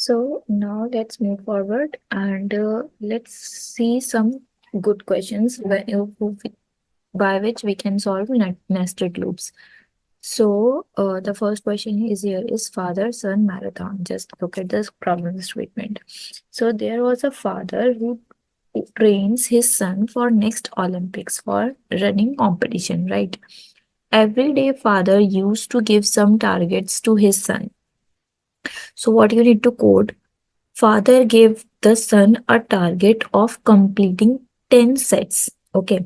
So now let's move forward and let's see some good questions by which we can solve nested loops. So the first question is here is father-son marathon. Just look at this problem statement. So there was a father who trains his son for next Olympics for running competition, right? Every day father used to give some targets to his son. So what you need to code, father gave the son a target of completing 10 sets. Okay.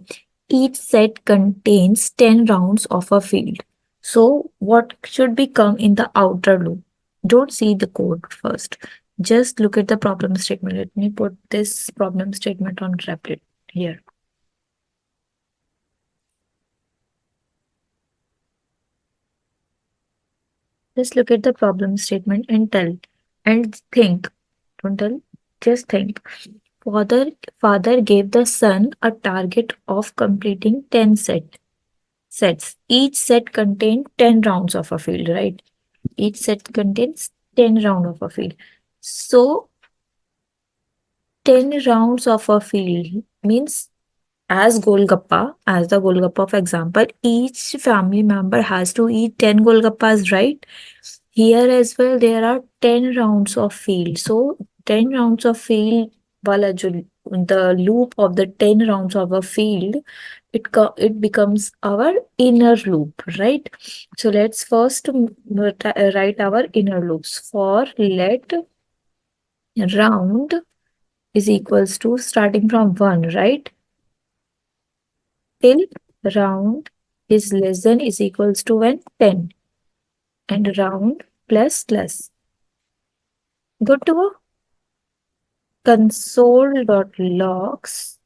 Each set contains 10 rounds of a field. So, what should become in the outer loop? Don't see the code first. Just look at the problem statement. Let me put this problem statement on Replit here. Just look at the problem statement and tell and think. Don't tell, just think. Father, father gave the son a target of completing 10 sets. Each set contained 10 rounds of a field, right? Each set contains 10 rounds of a field. So 10 rounds of a field means as the Golgappa of example, each family member has to eat 10 Golgappas, right? Here as well, there are 10 rounds of field. So 10 rounds of field, the loop of the 10 rounds of a field, it becomes our inner loop, right? So let's first write our inner loops. For let round is equals to starting from 1, right? Till round is less than is equals to when 10 and round plus. Go to console.logs.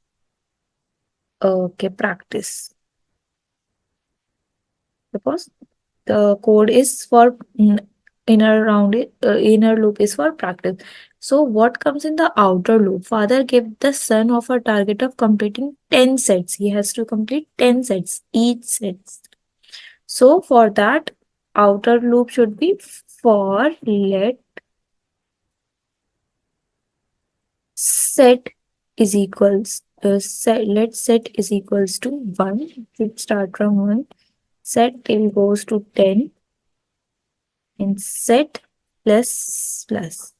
Okay, practice. Suppose the code is for inner loop is for practice. So what comes in the outer loop? Father gave the son of a target of completing 10 sets. He has to complete 10 sets, each sets. So for that, outer loop should be for let set is equals let set is equals to 1. Should start from 1. Set till goes to 10 and set plus.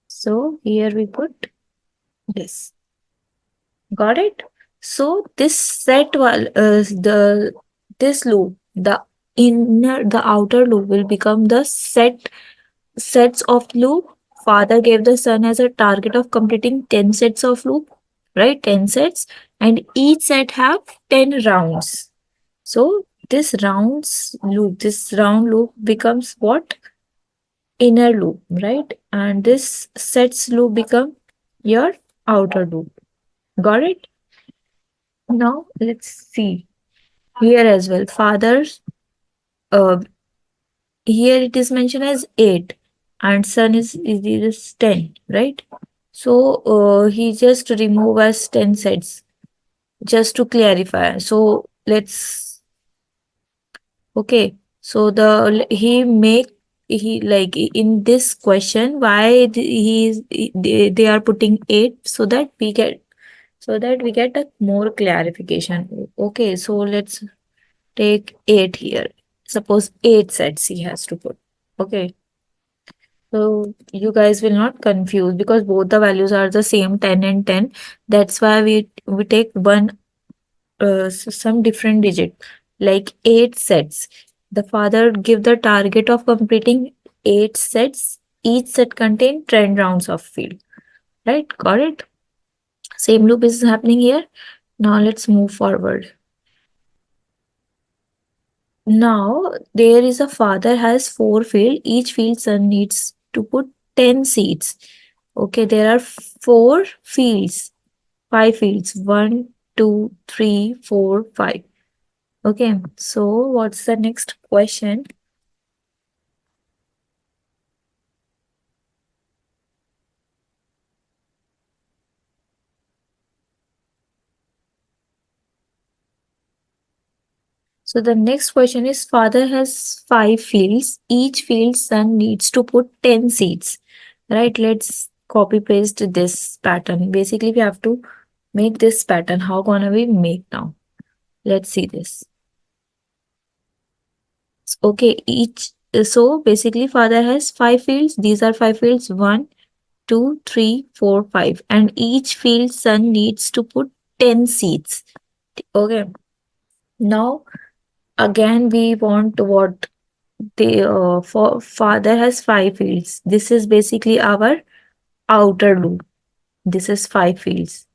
So here we put this. Got it? So this this loop, the outer loop will become the sets of loop. Father gave the son as a target of completing 10 sets of loop, right? 10 sets, and each set have 10 rounds. So this round loop becomes what? Inner loop, right? And this sets loop become your outer loop. Got it? Now let's see here as well. Father's uh here it is mentioned as 8 and son is 10, right? So he just remove as 10 sets just to clarify. So let's okay. So he make he like in this question why they are putting 8 so that we get a more clarification. Okay, so let's take 8 here. Suppose 8 sets he has to put. Okay. So you guys will not confuse because both the values are the same 10 and 10. That's why we take some different digit like 8 sets. The father give the target of completing 8 sets. Each set contain 10 rounds of field. Right? Got it? Same loop is happening here. Now let's move forward. Now there is a father has 4 field. Each field son needs to put 10 seeds. Okay, there are 4 fields, 5 fields. 1, 2, 3, 4, 5. Okay, so what's the next question? So the next question is father has 5 fields. Each field son needs to put 10 seeds. Right? Let's copy paste this pattern. Basically, we have to make this pattern. How gonna we make now? Let's see this. Okay, each so basically father has 5 fields. These are 5 fields. 1, 2, 3, 4, 5. And each field son needs to put 10 seeds. Okay. Now again we want what the for father has 5 fields. This is basically our outer loop. This is 5 fields.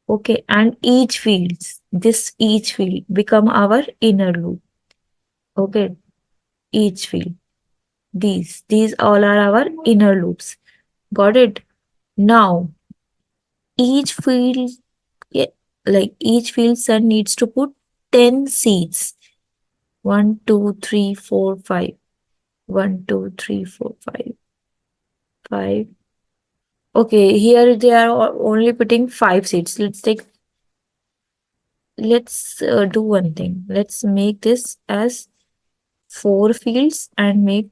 Okay, and each field become our inner loop. Okay, each field. These all are our inner loops. Got it? Now each field, yeah, like each field son needs to put 10 seeds. 1, 2, 3, 4, 5. 1, 2, 3, 4, 5. 5. Okay, here they are only putting 5 seeds. Let's do one thing. Let's make this as 4 fields and make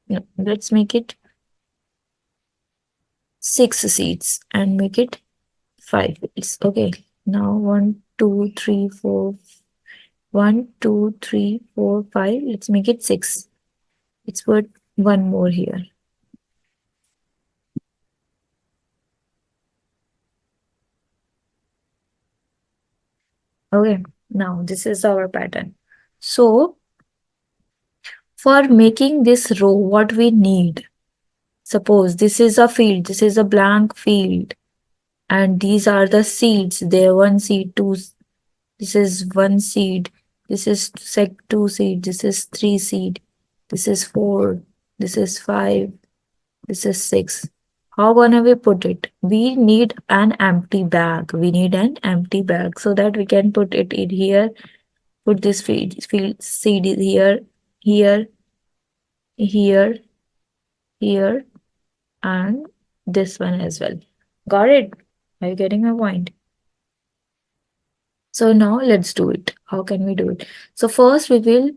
no, let's make it 6 seeds and make it 5 fields. Okay. Now 1, 2, 3, 4. 1, 2, 3, 4, 5. Let's make it 6. Let's put one more here. Okay. Now this is our pattern. So for making this row, what we need? Suppose this is a field, this is a blank field, and these are the seeds. There 1 seed, this is 1 seed, this is 2 seed, this is 3 seed, this is 4, this is 5, this is 6. How gonna we put it? We need an empty bag. We need an empty bag so that we can put it in here. Put this field seed here, here, here, here, and this one as well. Got it? Are you getting my point? So now let's do it. How can we do it? So first we will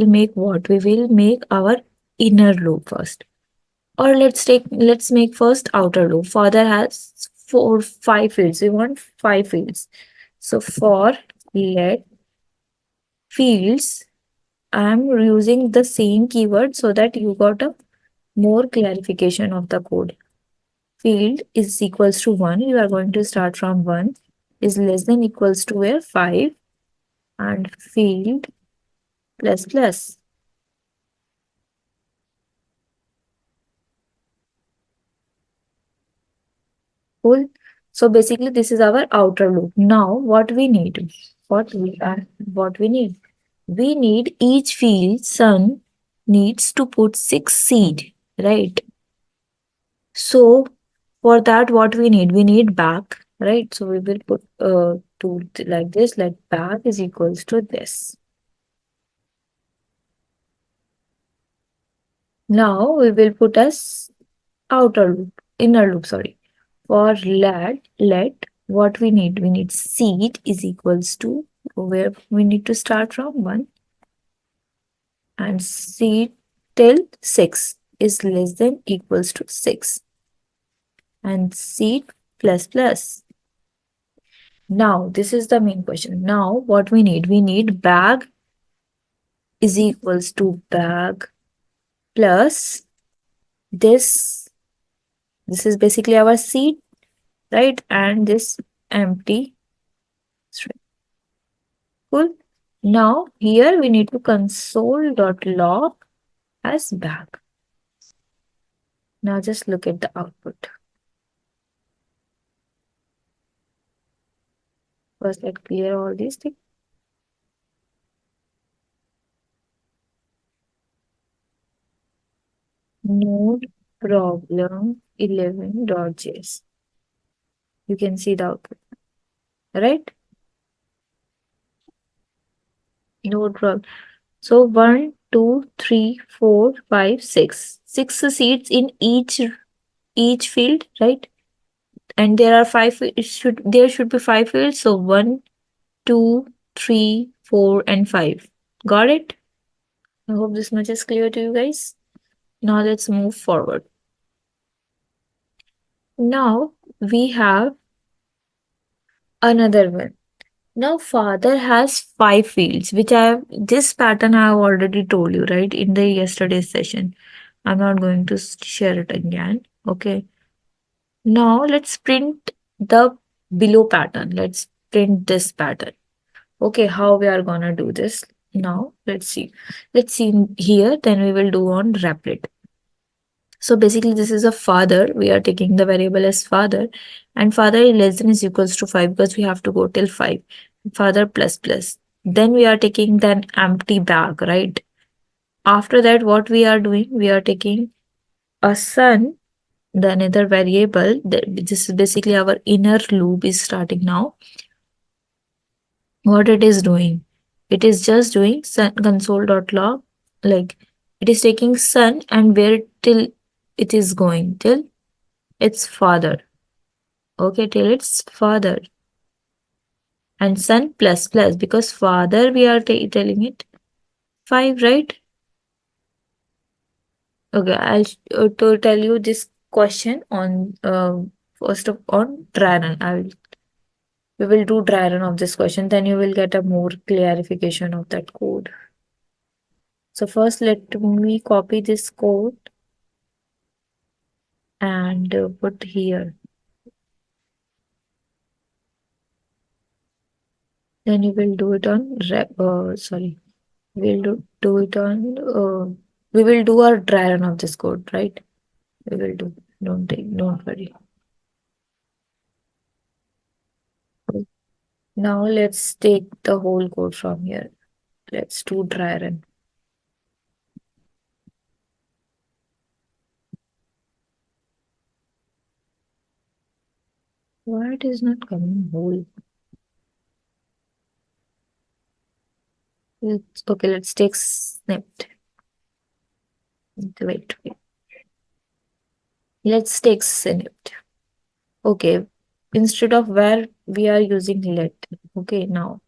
make what? We will make our inner loop first. Or let's make first outer loop. Father has 5 fields. We want 5 fields. So for let fields, I'm using the same keyword so that you got a more clarification of the code. Field is equals to 1. You are going to start from 1 is less than equals to where 5 and field plus plus. Cool. So basically this is our outer loop. Now what we need? What we need? We need each field son needs to put 6 seed, right? So for that what we need? We need back, right? So we will put to like this, like back is equals to this. Now we will put as outer loop, inner loop, sorry. For let what we need seed is equals to where we need to start from 1 and seed till 6 is less than equals to 6 and seed plus plus. Now this is the main question. Now what we need bag is equals to bag plus this is basically our seed, right? And this empty string. Cool. Now here we need to console.log as bag. Now just look at the output. First let's clear all these things. Node problem 11.js. You can see the output, right? Node problem. So 1, 2, 3, 4, 5, 6. 6 seeds in each field, right? And there are 5. There should be 5 fields. So 1, 2, 3, 4, and 5. Got it? I hope this much is clear to you guys. Now let's move forward. Now we have another one. Now father has 5 fields, which I have this pattern I have already told you, right, in the yesterday's session. I'm not going to share it again. Okay. Now let's print the below pattern. Let's print this pattern. Okay, how we are gonna do this? Now let's see. Let's see here, then we will do on Replit. So basically, this is a father. We are taking the variable as father, and father is less than is equals to 5 because we have to go till 5. Father plus plus. Then we are taking that empty bag, right? After that, what we are doing? We are taking a son, the another variable. This is basically our inner loop is starting now. What it is doing? It is just doing son console.log, like it is taking son and where till it is going till its father. Okay, till its father. And son plus plus because father we are telling it 5, right? Okay, I'll to tell you this question on first of on dry run. We will do dry run of this question, then you will get a more clarification of that code. So first let me copy this code and put here. Then you will do it on sorry. We'll do it on we will do our dry run of this code, right? We will do. Don't worry. Now let's take the whole code from here. Let's do dry run. Why it is not coming whole? Okay, let's take snipped. Wait. Let's take snipped. Okay. Instead of where we are using let. Okay, now.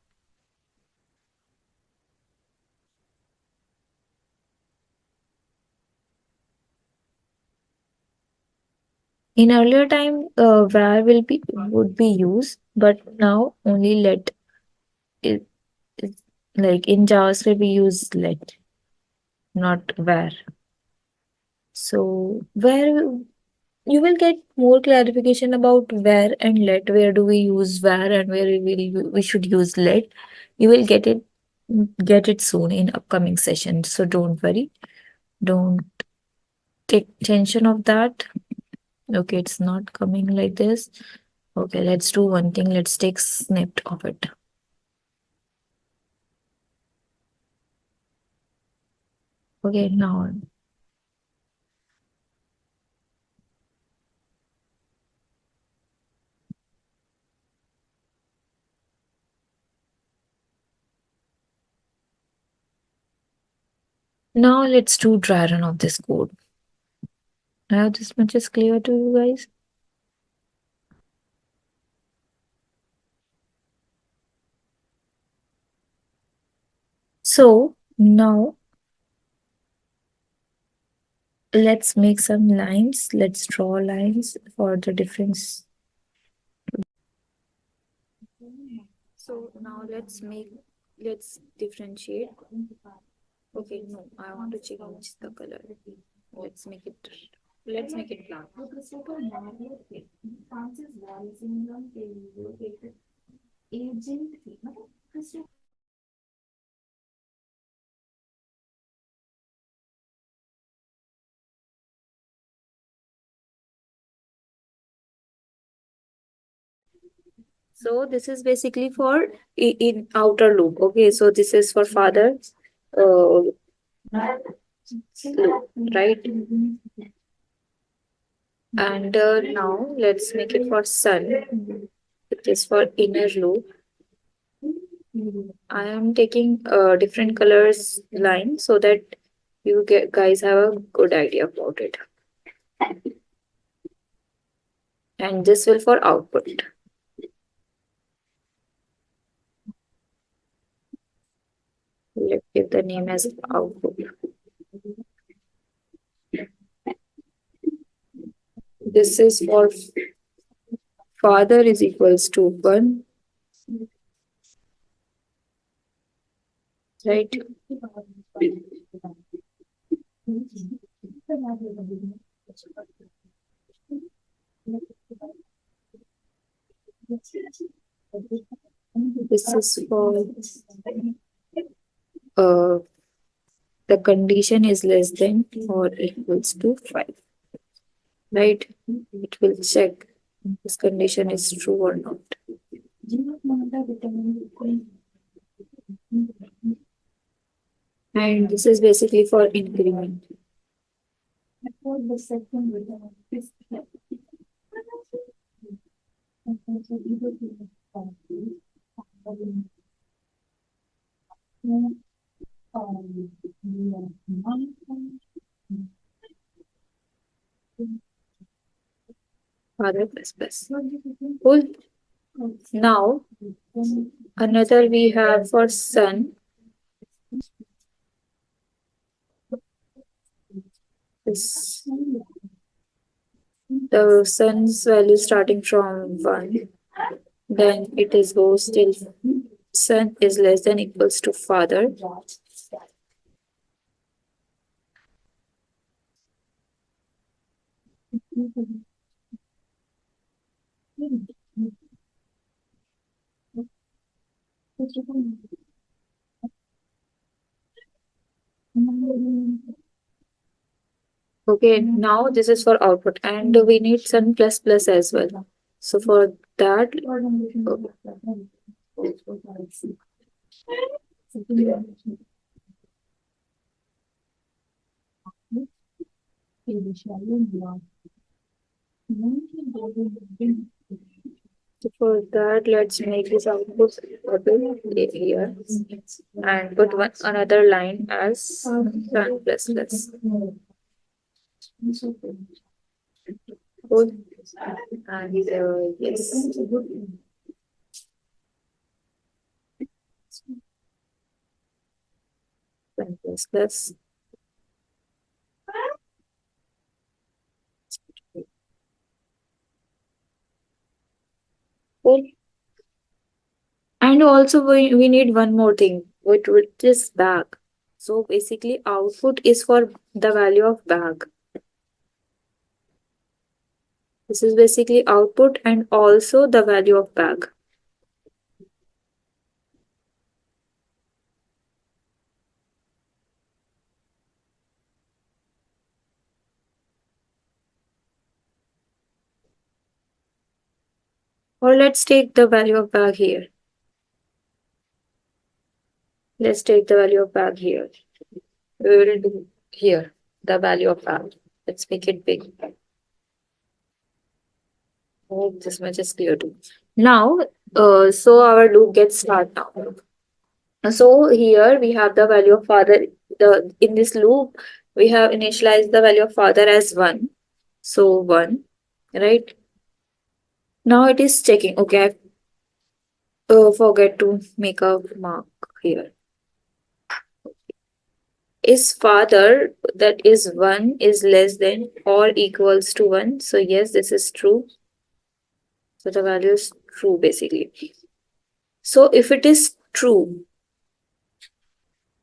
In earlier time, where would be used, but now only let. It, like in JavaScript we use let, not where. So where you will get more clarification about where and let. Where do we use where and where we should use let. You will get it soon in upcoming sessions. So don't worry. Don't take tension of that. Okay, it's not coming like this. Okay, let's do one thing. Let's take snipped of it. Okay, now let's do dry run of this code. I hope this much is clear to you guys. So now let's make some lines. Let's draw lines for the difference. So now let's differentiate. Okay, no, I want to change the color. Let's make it black. So this is basically for in outer loop. Okay, so this is for father loop, right? And now let's make it for son. It is for inner loop. I am taking different colors line so that guys have a good idea about it. And this will for output. Let's give the name as output. This is for father is equals to 1, right? This is for uh, the condition is less than or equals to 5, right? It will check if this condition is true or not. And this is basically for increment. Father plus plus. Cool. Now, another we have for son is the son's value starting from 1. Then it is goes till son is less than equals to father. Okay, now this is for output, and we need sun plus plus as well. So for that, let's make this output bubble here and put one another line as sun plus plus. Cool. And yes. Sun plus plus. Cool. And also we need one more thing, which is bag. So basically output is for the value of bag. This is basically output and also the value of bag. Or let's take the value of bag here. Let's take the value of bag here. We will do here the value of bag. Let's make it big. Oh, this much is clear too. Now, so our loop gets start now. So here we have the value of father. In this loop, we have initialized the value of father as 1. So 1, right? Now it is checking. Okay, I forget to make a mark here. Is father, that is 1, is less than or equals to 1? So yes, this is true. So the value is true basically. So if it is true,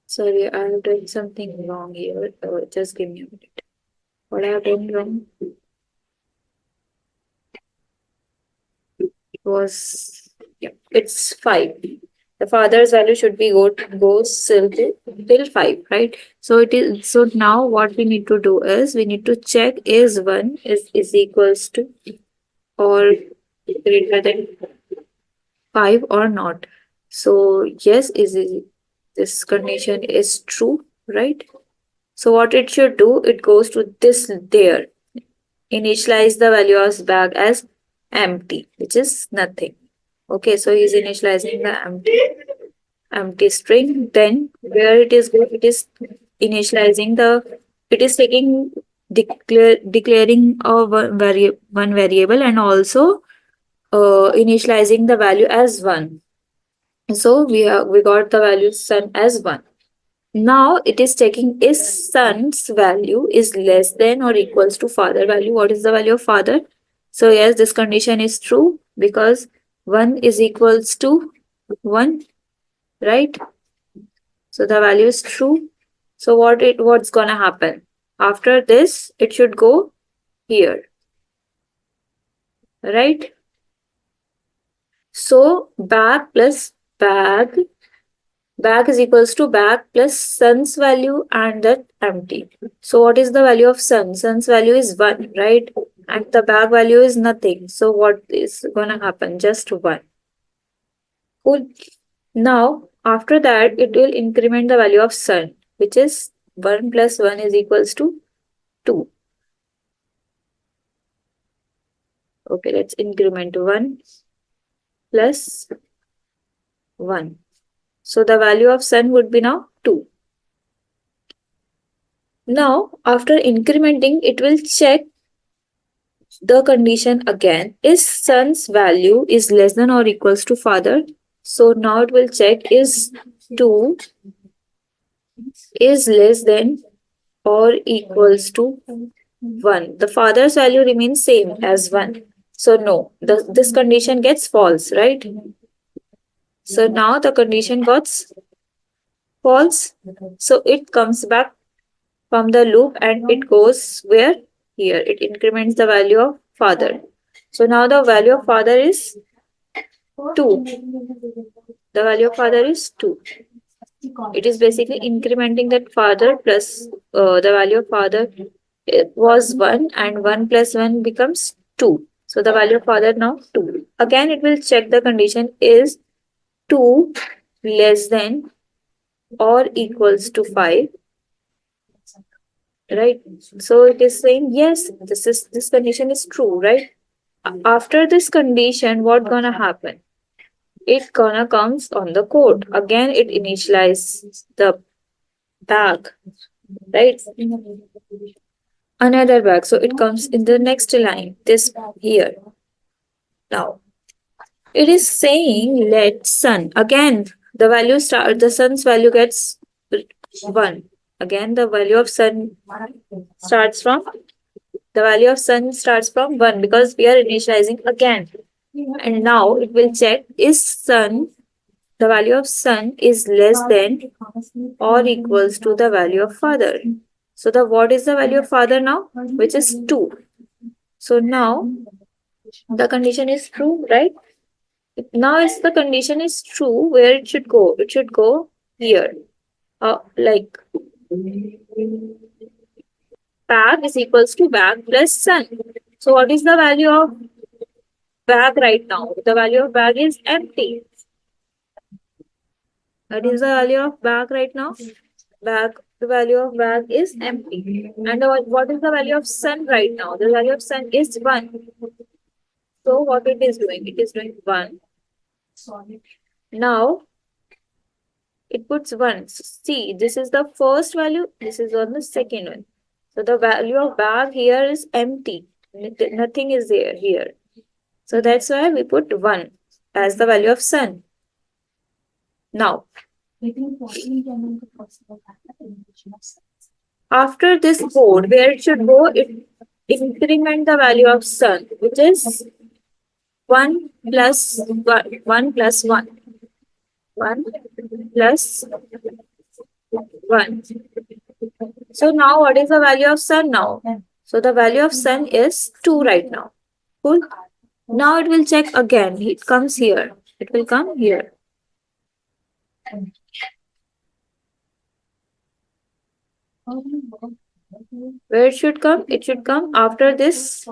sorry, I have done something wrong here. Just give me a minute. What I have done wrong was, yeah, it's 5. The father's value should be goes till 5, right? So it is, so now what we need to do is we need to check is 1 is equals to or greater than 5 or not. So yes, is this condition is true, right? So what it should do, it goes to this there. Initialize the value of bag as empty, which is nothing. Okay, so he's initializing the empty string. Then where it is it is initializing it is taking declaring of one variable and also initializing the value as 1. So we got the value sun as 1. Now it is checking is son's value is less than or equals to father value. What is the value of father? So yes, this condition is true because 1 is equals to 1, right? So the value is true. So what's gonna happen? After this, it should go here, right? So bag is equals to bag plus son's value and that empty. So what is the value of son? Son's value is 1, right? And the bag value is nothing. So what is gonna happen? Just 1. Cool. Now, after that, it will increment the value of son, which is 1 plus 1 is equals to 2. Okay, let's increment 1 plus 1. So the value of son would be now 2. Now, after incrementing, it will check the condition again. Is son's value is less than or equals to father? So now it will check is 2 is less than or equals to 1. The father's value remains same as 1. So no, this condition gets false, right? So now the condition gets false. So it comes back from the loop and it goes where? Here. It increments the value of father. So now the value of father is 2. The value of father is 2. It is basically incrementing that father plus the value of father was 1 and 1 plus 1 becomes 2. So the value of father now 2. Again it will check the condition is 2 less than or equals to 5, right? So it is saying yes, this condition is true, right? After this condition, what gonna happen? It gonna comes on the code. Again, it initializes the bag, right? Another bag. So it comes in the next line, this here. Now, it is saying let sun. Again, the sun's value gets 1. Again, the value of sun starts from 1 because we are initializing again. And now it will check is the value of son is less than or equals to the value of father. So what is the value of father now? Which is 2. So now the condition is true, right? Now if the condition is true, where it should go? It should go here. Like bag is equals to bag plus son. So what is the value of bag right now? The value of bag is empty. What is the value of bag right now? The value of bag is empty. And what is the value of sun right now? The value of sun is 1. So what it is doing? It is doing 1. Now it puts 1. See, this is the first value. This is on the second one. So the value of bag here is empty. Nothing is there here. So that's why we put 1 as the value of sun. Now, after this code, where it should go, it increment the value of sun, which is 1 plus 1, 1 plus 1. 1 plus 1. So now what is the value of sun now? So the value of sun is 2 right now. Cool. Now it will check again. It comes here. It will come here. Where it should come? It should come after this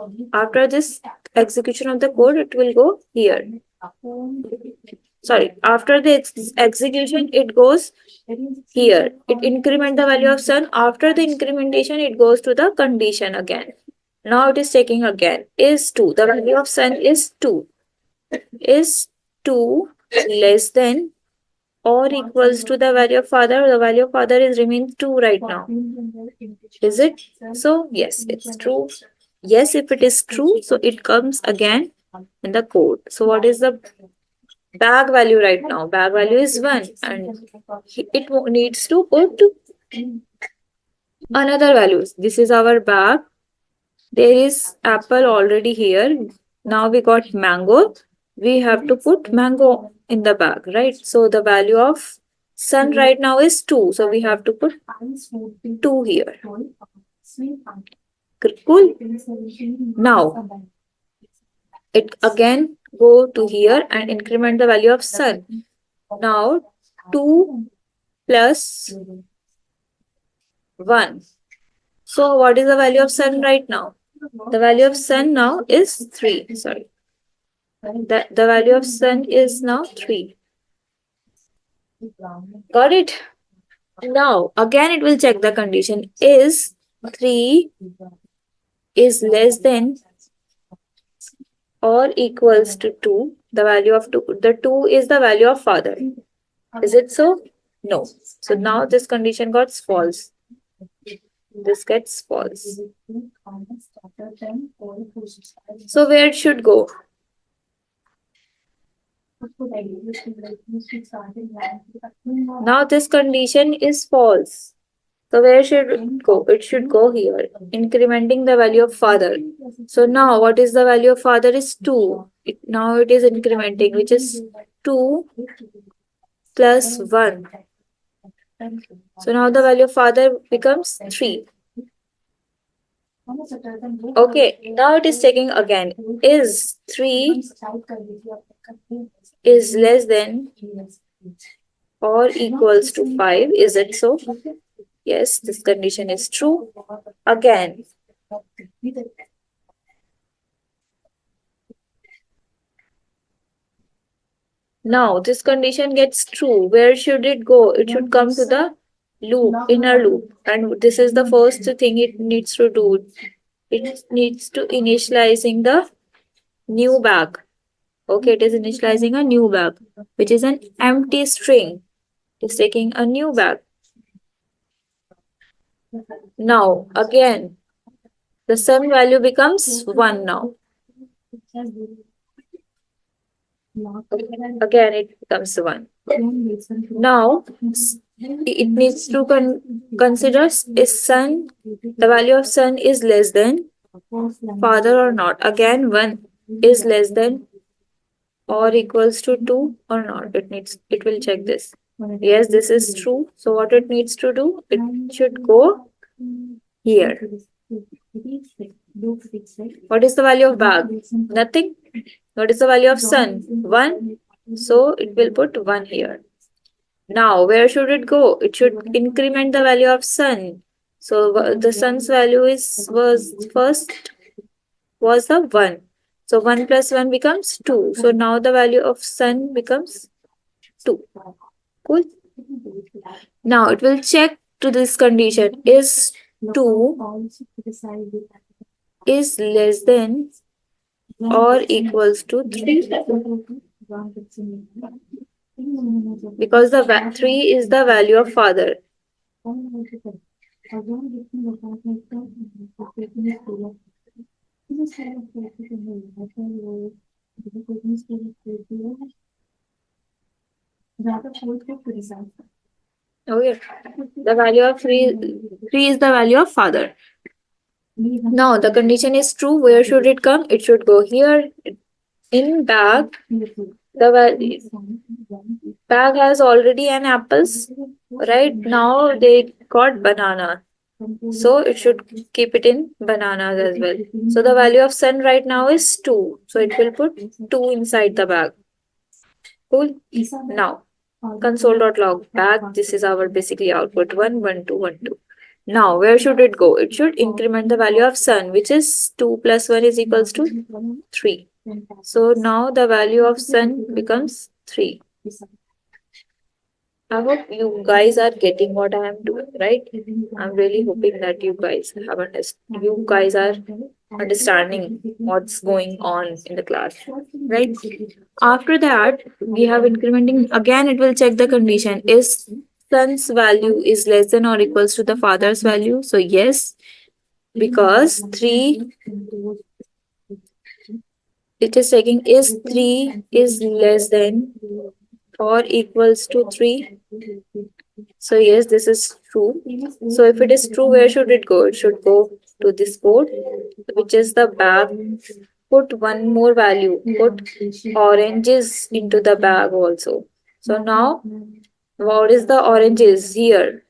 execution of the code, it will go here. Sorry, after the execution, it goes here. It increment the value of sun. After the incrementation, it goes to the condition again. Now it is checking again. Is 2. The value of sun is 2. Is 2 less than or equals to the value of father? The value of father is remains 2 right now. Is it? So yes, it's true. Yes, if it is true, so it comes again in the code. So what is the bag value right now. Bag value is 1 and it needs to put another values. This is our bag. There is apple already here. Now we got mango. We have to put mango in the bag, right? So the value of sun right now is 2. So we have to put 2 here. Cool. Now it again go to here and increment the value of sun. Now 2 plus 1. So what is the value of sun right now? The value of sun now is 3. Sorry. The value of sun is now 3. Got it? Now again it will check the condition. Is 3 is less than or equals to 2. The value of 2. The 2 is the value of father. Is it so? No. So now this condition got false. This gets false. So where it should go? Now this condition is false. So where should it go? It should go here, incrementing the value of father. So now what is the value of father is 2. Now it is incrementing, which is 2 plus 1. So now the value of father becomes 3. Okay, now it is checking again. Is 3 is less than or equals to 5? Is it so? Yes, this condition is true. Again, now this condition gets true. Where should it go? It should come to the loop, inner loop. And this is the first thing it needs to do. It needs to initializing the new bag. Okay, it is initializing a new bag, which is an empty string. It is taking a new bag. Now, again, the sun value becomes 1 now. Again, it becomes 1. Now, it needs to consider is sun, the value of sun is less than father or not. Again, 1 is less than or equals to 2 or not. It will check this. Yes, this is true. So what it needs to do? It should go here. What is the value of bag? Nothing. What is the value of sun? 1. So it will put 1 here. Now where should it go? It should increment the value of sun. So the sun's value was the 1. So 1 plus 1 becomes 2. So now the value of sun becomes 2. Cool. Now it will check to this condition. Is 2 is less than or equals to 3? Because the 3 is the value of father. Okay. The value of 3 is the value of father. Now the condition is true. Where should it come? It should go here. In bag, the bag has already an apples. Right now they got banana. So it should keep it in bananas as well. So the value of sun right now is 2. So it will put 2 inside the bag. Cool. Now console.log bag. This is our basically output 1, 1, 2, 1, 2. Now where should it go? It should increment the value of sun, which is 2 plus 1 is equals to 3. So now the value of sun becomes 3. I hope you guys are getting what I am doing, right? I'm really hoping that you guys are understanding what's going on in the class, right? After that, we have incrementing. Again, it will check the condition. Is son's value is less than or equals to the father's value? So yes, because 3 it is checking is 3 is less than or equals to 3. So yes, this is true. So if it is true, where should it go? It should go to this code, which is the bag. Put one more value. Put oranges into the bag also. So now, what is the oranges here?